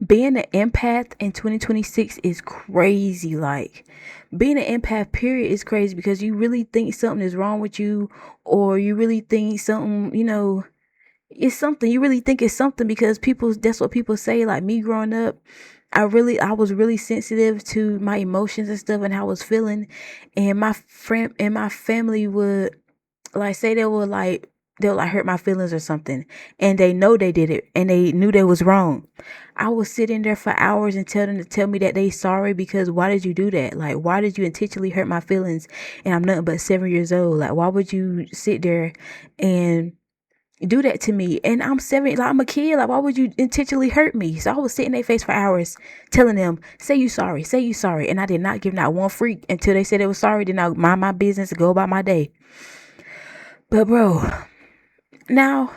being an empath in 2026 is crazy. Like, being an empath period is crazy because you really think something is wrong with you, or you really think something, it's something. You really think it's something because that's what people say. Like, me growing up, I was really sensitive to my emotions and stuff and how I was feeling. And my friend and my family would, like, say they'll like hurt my feelings or something, and they know they did it and they knew they was wrong. I was sitting there for hours and tell them to tell me that they sorry, because why did you do that? Like, why did you intentionally hurt my feelings? And I'm nothing but 7 years old. Like, why would you sit there and do that to me? And I'm 7, like, I'm a kid. Like, why would you intentionally hurt me? So I was sitting in their face for hours telling them, say you sorry. And I did not give not one freak until they said they was sorry. Then I mind my business and go about my day. But bro, now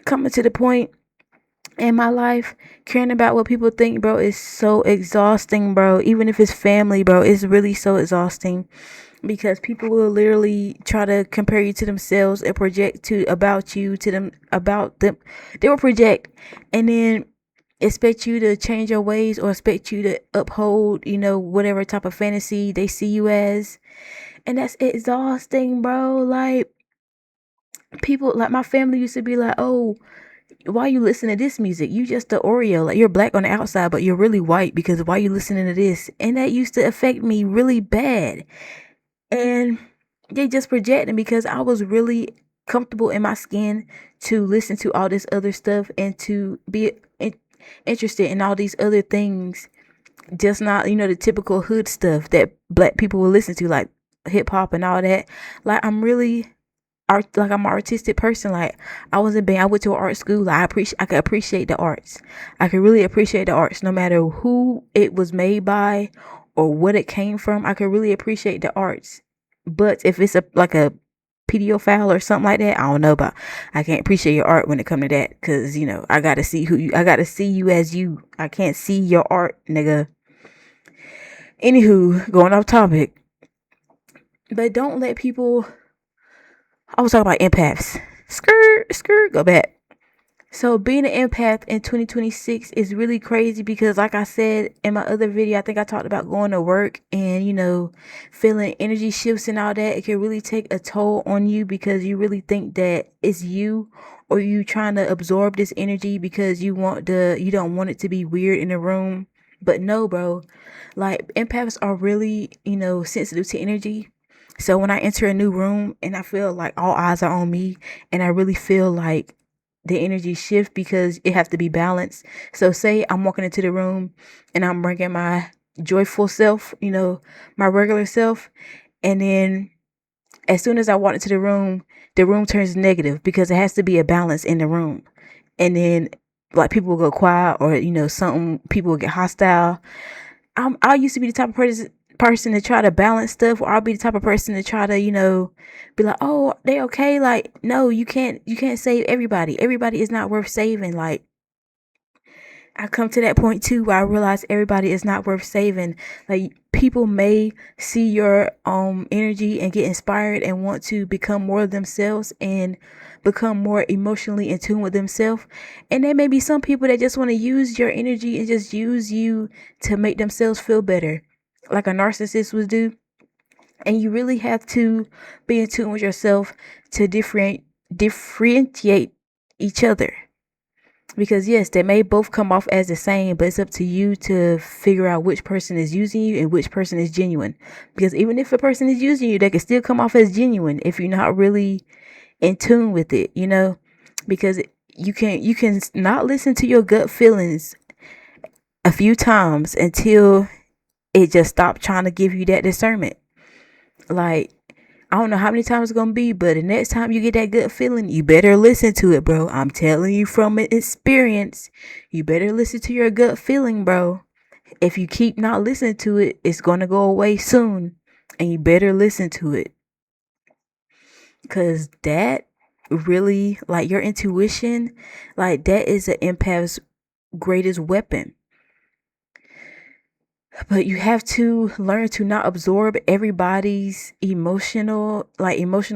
coming to the point in my life, caring about what people think, bro, is so exhausting, bro. Even if it's family, bro, it's really so exhausting, because people will literally try to compare you to themselves and project to about you to them about them. They will project and then expect you to change your ways, or expect you to uphold, whatever type of fantasy they see you as. And that's exhausting, bro. Like, people, like my family used to be like, oh, why you listen to this music? You just the Oreo. Like, you're black on the outside, but you're really white, because why you listening to this? And that used to affect me really bad. And they just projecting because I was really comfortable in my skin to listen to all this other stuff and to be interested in all these other things. Just not, the typical hood stuff that black people will listen to, like hip hop and all that. Like, I'm an artistic person. Like, I was in band. I went to an art school. Like, I could appreciate the arts. I could really appreciate the arts, no matter who it was made by or what it came from. I could really appreciate the arts. But if it's a pedophile or something like that, I don't know about. I can't appreciate your art when it come to that, because I gotta see I gotta see you as you. I can't see your art, nigga. Anywho, going off topic, but don't let people. I was talking about empaths. Skirt, go back. So being an empath in 2026 is really crazy because, like I said in my other video, I think I talked about going to work and, feeling energy shifts and all that. It can really take a toll on you because you really think that it's you, or you trying to absorb this energy because you don't want it to be weird in the room. But no, bro, like, empaths are really, sensitive to energy. So when I enter a new room and I feel like all eyes are on me, and I really feel like the energy shift, because it has to be balanced. So say I'm walking into the room and I'm bringing my joyful self, my regular self, and then as soon as I walk into the room turns negative, because it has to be a balance in the room. And then, like, people will go quiet, or something, people will get hostile. I used to be the type of person to try to balance stuff, or I'll be the type of person to try to, be like, oh, they okay. Like, no, you can't save everybody. Everybody is not worth saving. Like, I come to that point too where I realize everybody is not worth saving. Like, people may see your energy and get inspired and want to become more of themselves and become more emotionally in tune with themselves. And there may be some people that just want to use your energy and just use you to make themselves feel better, like a narcissist would do. And you really have to be in tune with yourself to differentiate each other. Because yes, they may both come off as the same, but it's up to you to figure out which person is using you and which person is genuine. Because even if a person is using you, they can still come off as genuine if you're not really in tune with it, because you can not listen to your gut feelings a few times until it just stops trying to give you that discernment. Like, I don't know how many times it's gonna be, but the next time you get that good feeling, you better listen to it, bro. I'm telling you from experience, you better listen to your gut feeling, bro. If you keep not listening to it, it's gonna go away soon, and you better listen to it, cause that really, like, your intuition, like, that is an empath's greatest weapon. But you have to learn to not absorb everybody's emotional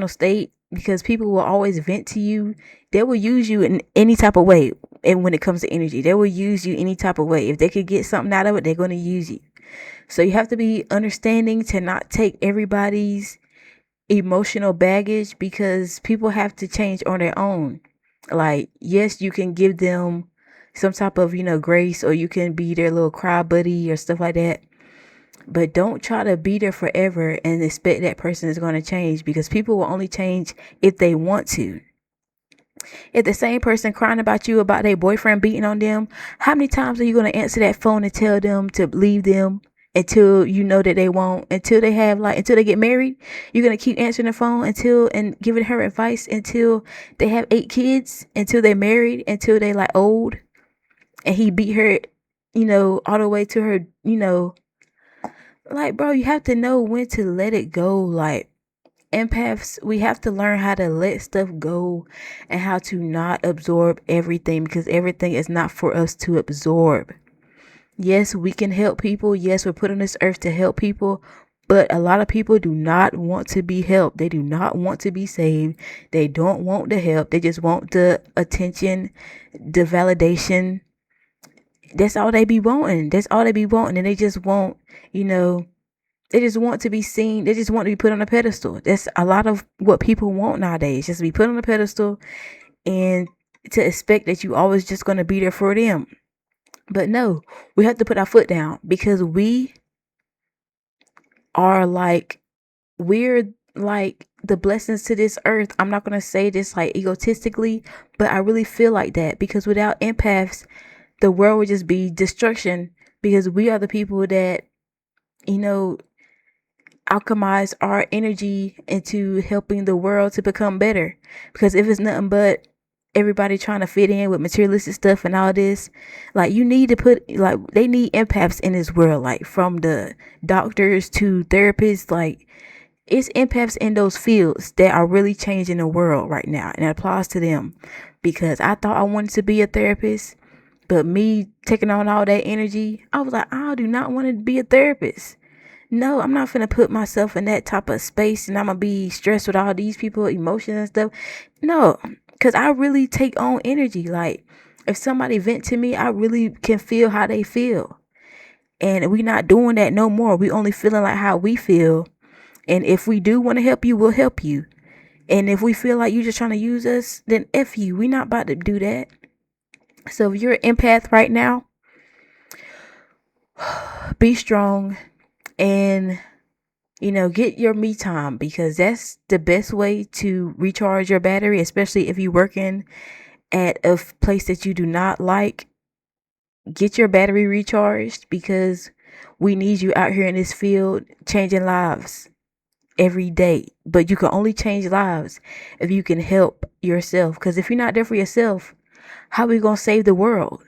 state because people will always vent to you. They will use you in any type of way. And when it comes to energy, they will use you any type of way. If they could get something out of it, they're going to use you. So you have to be understanding to not take everybody's emotional baggage, because people have to change on their own. Like, yes, you can give them some type of, grace, or you can be their little cry buddy or stuff like that. But don't try to be there forever and expect that person is going to change, because people will only change if they want to. If the same person crying about you about their boyfriend beating on them, how many times are you going to answer that phone and tell them to leave them until you know that they won't, until they have until they get married? You're going to keep answering the phone and giving her advice until they have 8 kids, until they're married, until they old, and he beat her, all the way to her, bro, you have to know when to let it go. Empaths, we have to learn how to let stuff go and how to not absorb everything, because everything is not for us to absorb. Yes, we can help people. Yes, we're put on this earth to help people. But a lot of people do not want to be helped. They do not want to be saved. They don't want the help. They just want the attention, the validation. That's all they be wanting. That's all they be wanting. And they just want, they just want to be seen. They just want to be put on a pedestal. That's a lot of what people want nowadays. Just to be put on a pedestal and to expect that you always just going to be there for them. But no, we have to put our foot down, because we are we're the blessings to this earth. I'm not going to say this egotistically, but I really feel like that, because without empaths, the world would just be destruction, because we are the people that, alchemize our energy into helping the world to become better. Because if it's nothing but everybody trying to fit in with materialistic stuff and all this, you need to put, they need empaths in this world, from the doctors to therapists. It's empaths in those fields that are really changing the world right now, and it applies to them. Because I thought I wanted to be a therapist, but me taking on all that energy, I was like, I do not want to be a therapist. No, I'm not finna put myself in that type of space, and I'm gonna be stressed with all these people, emotions and stuff. No, because I really take on energy. If somebody vent to me, I really can feel how they feel. And we not doing that no more. We only feeling like how we feel. And if we do want to help you, we'll help you. And if we feel like you just trying to use us, then F you. We not about to do that. So if you're an empath right now, be strong and get your me time, because that's the best way to recharge your battery, especially if you're working at a place that you do not like. Get your battery recharged, because we need you out here in this field changing lives every day. But you can only change lives if you can help yourself, because if you're not there for yourself, how are we going to save the world?